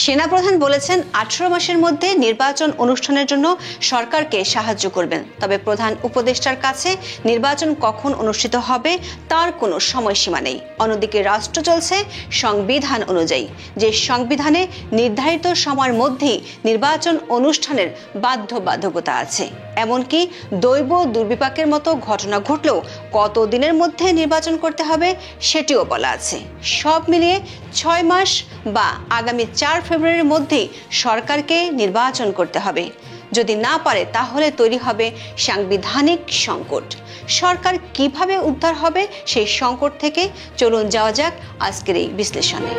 সেনাপ্রধান বলেছেন 18 মাসের মধ্যে নির্বাচন অনুষ্ঠানের জন্য সরকারকে সাহায্য করবেন, তবে প্রধান উপদেষ্টার কাছে নির্বাচন কখন অনুষ্ঠিত হবে তার কোনো সময়সীমা নেই। অন্যদিকে রাষ্ট্র চলছে সংবিধান অনুযায়ী, যে সংবিধানে নির্ধারিত সময়ের মধ্যেই নির্বাচন অনুষ্ঠানের বাধ্যবাধকতা আছে। এমনকি দৈব দুর্বিপাকের মতো ঘটনা ঘটলেও কত দিনের মধ্যে নির্বাচন করতে হবে সেটিও বলা আছে। সব মিলিয়ে 6 মাস বা আগামী 4 ফেব্রুয়ারির মধ্যেই সরকারকে নির্বাচন করতে হবে। যদি না পারে তাহলে তৈরি হবে সাংবিধানিক সংকট। সরকার কিভাবে উদ্ধার হবে সেই সংকট থেকে চলুন যাওয়া যাক আজকের এই বিশ্লেষণে।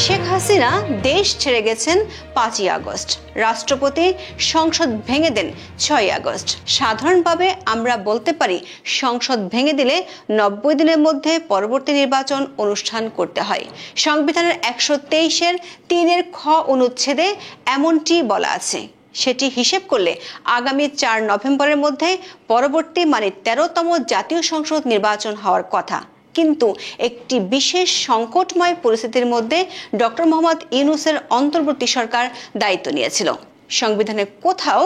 শেখ হাসিনা দেশ ছেড়ে গেছেন 5ই আগস্ট, রাষ্ট্রপতি সংসদ ভেঙে দেন 6ই আগস্ট। সাধারণভাবে আমরা বলতে পারি সংসদ ভেঙে দিলে 90 দিনের মধ্যে পরবর্তী নির্বাচন অনুষ্ঠান করতে হয়। সংবিধানের 123-এর 3-এর খ অনুচ্ছেদে এমনটি বলা আছে। সেটি হিসেব করলে আগামী 4 নভেম্বরের মধ্যে পরবর্তী 13তম জাতীয় সংসদ নির্বাচন হওয়ার কথা। কিন্তু একটি বিশেষ সংকটময় পরিস্থিতির মধ্যে ডক্টর মোহাম্মদ ইউনূসের অন্তর্বর্তী সরকার দায়িত্ব নিয়েছিল। সংবিধানে কোথাও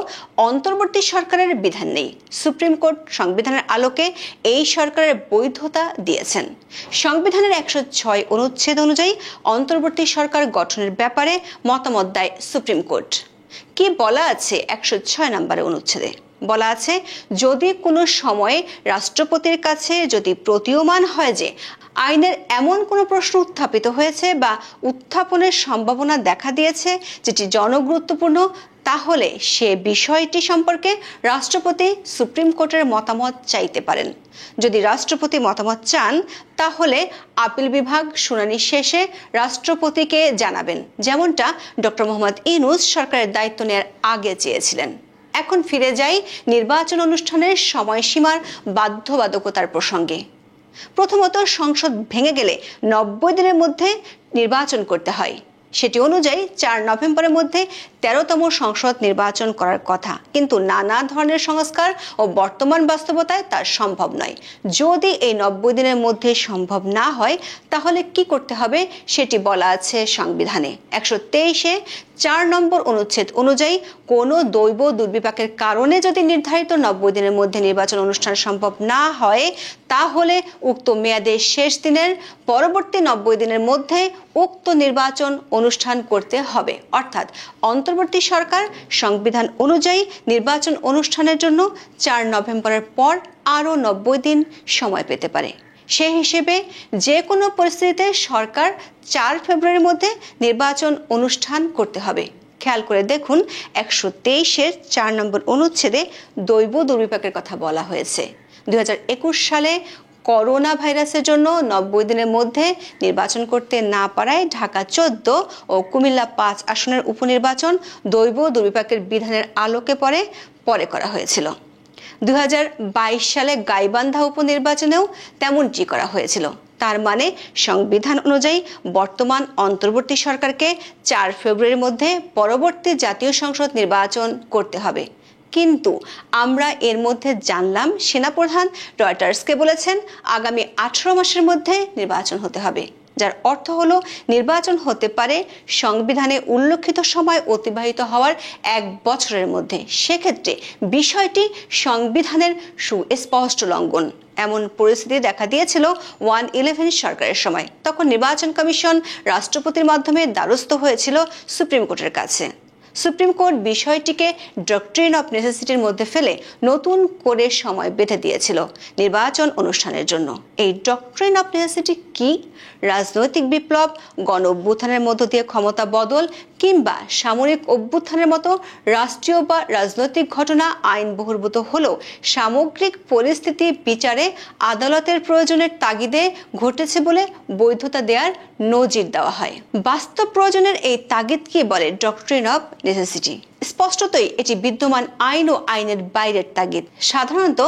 অন্তর্বর্তী সরকারের বিধান নেই। সুপ্রিম কোর্ট সংবিধানের আলোকে এই সরকারের বৈধতা দিয়েছেন। সংবিধানের 106 অনুচ্ছেদ অনুযায়ী অন্তর্বর্তী সরকার গঠনের ব্যাপারে মতামত দেয় সুপ্রিম কোর্ট। কি বলা আছে 106 নম্বরের অনুচ্ছেদে? বলা আছে, যদি কোনো সময়ে রাষ্ট্রপতির কাছে যদি প্রতীয়মান হয় যে আইনের এমন কোনো প্রশ্ন উত্থাপিত হয়েছে বা উত্থাপনের সম্ভাবনা দেখা দিয়েছে যেটি জনগুরুত্বপূর্ণ, তাহলে সে বিষয়টি সম্পর্কে রাষ্ট্রপতি সুপ্রিম কোর্টের মতামত চাইতে পারেন। যদি রাষ্ট্রপতি মতামত চান তাহলে আপিল বিভাগ শুনানি শেষে রাষ্ট্রপতিকে জানাবেন, যেমনটা ডক্টর মোহাম্মদ ইউনূস সরকারের দায়িত্ব নেওয়ার আগে চেয়েছিলেন। এখন ফিরে যাই নির্বাচন অনুষ্ঠানের সময়সীমার বাধ্যবাধকতার প্রসঙ্গে। প্রথমত, সংসদ ভেঙে গেলে 90 দিনের মধ্যে নির্বাচন করতে হয়। সেটি অনুযায়ী 4 নভেম্বরের মধ্যে 13তম সংসদ নির্বাচন করার কথা, কিন্তু নানা ধরনের সংস্কার ও বর্তমান বাস্তবতায় তা সম্ভব নয়। যদি এই 90 দিনের মধ্যে সম্ভব না হয় তাহলে কি করতে হবে সেটি বলা আছে সংবিধানে। 123-এ 4 নম্বর অনুচ্ছেদ অনুযায়ী কোনো দৈব দুর্বিপাকের কারণে যদি নির্ধারিত 90 দিনের মধ্যে নির্বাচন অনুষ্ঠান সম্ভব না হয় তাহলে উক্ত মেয়াদের শেষ দিনের পরবর্তী 90 দিনের মধ্যে উক্ত নির্বাচন অনুষ্ঠান করতে হবে। অর্থাৎ অন্তর্বর্তী সরকার সংবিধান অনুযায়ী নির্বাচন অনুষ্ঠানের জন্য 4 নভেম্বরের পর আরও 90 দিন সময় পেতে পারে। সেই হিসেবে যে কোনো পরিস্থিতিতে সরকার 4 ফেব্রুয়ারির মধ্যে নির্বাচন অনুষ্ঠান করতে হবে। খেয়াল করে দেখুন, 123-এর 4 নম্বর অনুচ্ছেদে দৈব দুর্বিপাকের কথা বলা হয়েছে। 2021 সালে করোনা ভাইরাসের জন্য 90 দিনের মধ্যে নির্বাচন করতে না পারায় ঢাকা 14 ও কুমিল্লা 5 আসনের উপনির্বাচন দৈব দুর্বিপাকের বিধানের আলোকে পরে করা হয়েছিল। 2022 সালে গাইবান্ধা উপনির্বাচনেও তেমনটি করা হয়েছিল। তার মানে সংবিধান অনুযায়ী বর্তমান অন্তর্বর্তী সরকারকে 4 ফেব্রুয়ারির মধ্যে পরবর্তী জাতীয় সংসদ নির্বাচন করতে হবে। কিন্তু আমরা এর মধ্যে জানলাম সেনাপ্রধান রয়টার্সকে বলেছেন আগামী 18 মাসের মধ্যে নির্বাচন হতে হবে, যার অর্থ হলো নির্বাচন হতে পারে সংবিধানে উল্লেখিত সময় অতিবাহিত হওয়ার 1 বছরের মধ্যে। সেক্ষেত্রে বিষয়টি সংবিধানের সুস্পষ্ট লঙ্ঘন। এমন পরিস্থিতি দেখা দিয়েছিল 111 সরকারের সময়। তখন নির্বাচন কমিশন রাষ্ট্রপতির মাধ্যমে দ্বারস্থ হয়েছিল সুপ্রিম কোর্টের কাছে। সুপ্রিম কোর্ট বিষয়টিকে ডক্ট্রিন অফ নেসেসিটির মধ্যে ফেলে নতুন করে সময় বেঁধে দিয়েছিল নির্বাচন অনুষ্ঠানের জন্য। এই ডক্ট্রিন অফ নেসেসিটি কি? রাজনৈতিক বিপ্লব, গণ অভ্যুত্থানের মধ্য দিয়ে ক্ষমতা বদল কিংবা সামরিক অভ্যুত্থানের মতো রাষ্ট্রীয় বা রাজনৈতিক ঘটনা আইন বহির্ভূত হলেও সামগ্রিক পরিস্থিতি বিচারে আদালতের প্রয়োজনের তাগিদে ঘটেছে বলে বৈধতা দেওয়ার নজির দেওয়া হয়। বাস্তব প্রয়োজনের এই তাগিদকে বলে ডক্ট্রিন অফ নেসেসিটি। স্পষ্টতই এটি বিদ্যমান আইন ও আইনের বাইরের তাগিদ। সাধারণত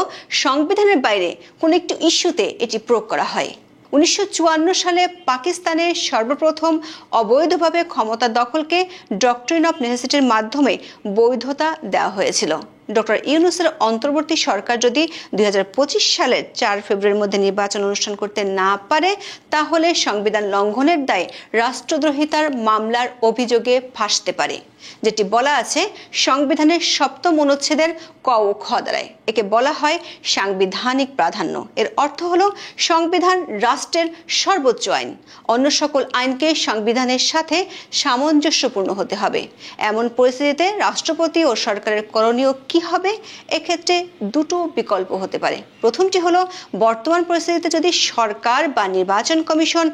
সংবিধানের বাইরে কোনো একটি ইস্যুতে এটি প্রয়োগ করা হয়। 1954 সালে পাকিস্তানে সর্বপ্রথম অবৈধভাবে ক্ষমতা দখলকে ডক্ট্রিন অফ নেসেসিটির মাধ্যমে বৈধতা দেওয়া হয়েছিল। ডক্টর ইউনূসের অন্তর্বর্তী সরকার যদি 2025 সালের 4 ফেব্রুয়ারির মধ্যে নির্বাচন অনুষ্ঠান করতে না পারে, তাহলে সংবিধান লঙ্ঘনের দায়ে রাষ্ট্রদ্রোহিতার মামলার অভিযোগে ফাঁসতে পারে। যেটি বলা আছে সংবিধানের 7ম অনুচ্ছেদের ক ও খ দ্বারায়। একে বলা হয় সাংবিধানিক প্রাধান্য। এর অর্থ হলো সংবিধান রাষ্ট্রের সর্বোচ্চ আইন। অন্য সকল আইনকে সংবিধানের সাথে সামঞ্জস্যপূর্ণ হতে হবে। এমন পরিস্থিতিতে রাষ্ট্রপতি ও সরকারের করণীয় কি হবে? এক্ষেত্রে দুটো বিকল্প হতে পারে। প্রথমটি হলো, বর্তমান পরিস্থিতিতে যদি সরকার বা নির্বাচন কমিশন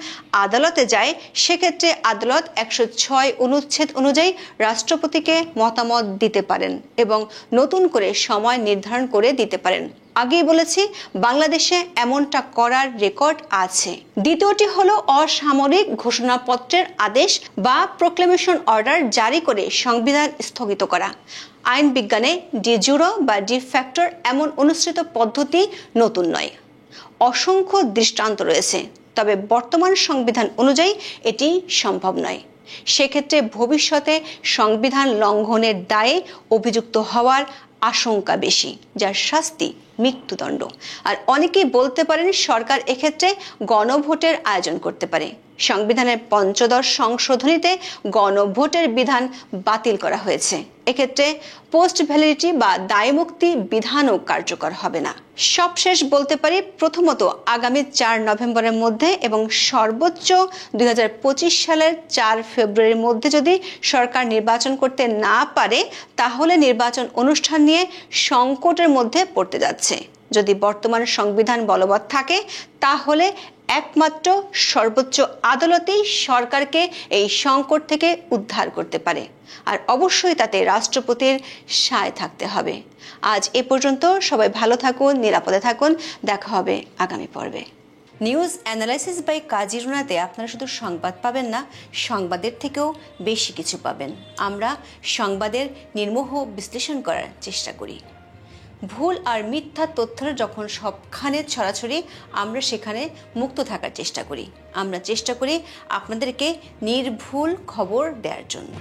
আদালতে যায়, সেক্ষেত্রে আদালত 106 অনুচ্ছেদ অনুযায়ী রাষ্ট্রপতিকে মতামত দিতে পারেন এবং নতুন করে সময় নির্ধারণ করে দিতে পারেন। আগেই বলেছি, বাংলাদেশে এমনটা করার রেকর্ড আছে। দ্বিতীয়টি হলো অসামরিক ঘোষণাপত্রের আদেশ বা প্রোক্লেমেশন অর্ডার জারি করে সংবিধান স্থগিত করা। আইন বিজ্ঞানে ডি জুরো বা ডি ফ্যাক্টর এমন অনুসৃত পদ্ধতি নতুন নয়। অসংখ্য দৃষ্টান্ত রয়েছে, তবে বর্তমান সংবিধান অনুযায়ী এটি সম্ভব নয়। সেক্ষেত্রে ভবিষ্যতে সংবিধান লঙ্ঘনের দায়ে অভিযুক্ত হওয়ার আশঙ্কা বেশি, যার শাস্তি মৃত্যুদণ্ড। আর অনেকেই বলতে পারেন সরকার এক্ষেত্রে গণভোটের আয়োজন করতে পারে। সংবিধানের 5ম সংশোধনীতে গণভোটের বিধান বাতিল করা হয়েছে। এক্ষেত্রে পোস্ট ভ্যালিডিটি বা দায়মুক্তি বিধানও কার্যকর হবে না। সবশেষ বলতে পারি, প্রথমত আগামী 4 নভেম্বরের মধ্যে এবং সর্বোচ্চ 2025 সালের 4 ফেব্রুয়ারির মধ্যে যদি সরকার নির্বাচন করতে না পারে, তাহলে নির্বাচন অনুষ্ঠান নিয়ে সংকটের মধ্যে পড়তে যাচ্ছে। যদি বর্তমান সংবিধান বলবৎ থাকে, তাহলে একমাত্র সর্বোচ্চ আদালতেই সরকারকে এই সংকট থেকে উদ্ধার করতে পারে। আর অবশ্যই তাতে রাষ্ট্রপতির সায় থাকতে হবে। আজ এ পর্যন্ত। সবাই ভালো থাকুন, নিরাপদে থাকুন। দেখা হবে আগামী পর্বে। নিউজ অ্যানালাইসিস বাই কাজী রুনাতে আপনারা শুধু সংবাদ পাবেন না, সংবাদের থেকেও বেশি কিছু পাবেন। আমরা সংবাদের নির্মোহ বিশ্লেষণ করার চেষ্টা করি। ভুল আর মিথ্যা তথ্যের যখন সবখানে ছড়াছড়ি, আমরা সেখানে মুক্ত থাকার চেষ্টা করি। আমরা চেষ্টা করি আপনাদেরকে নির্ভুল খবর দেওয়ার জন্য।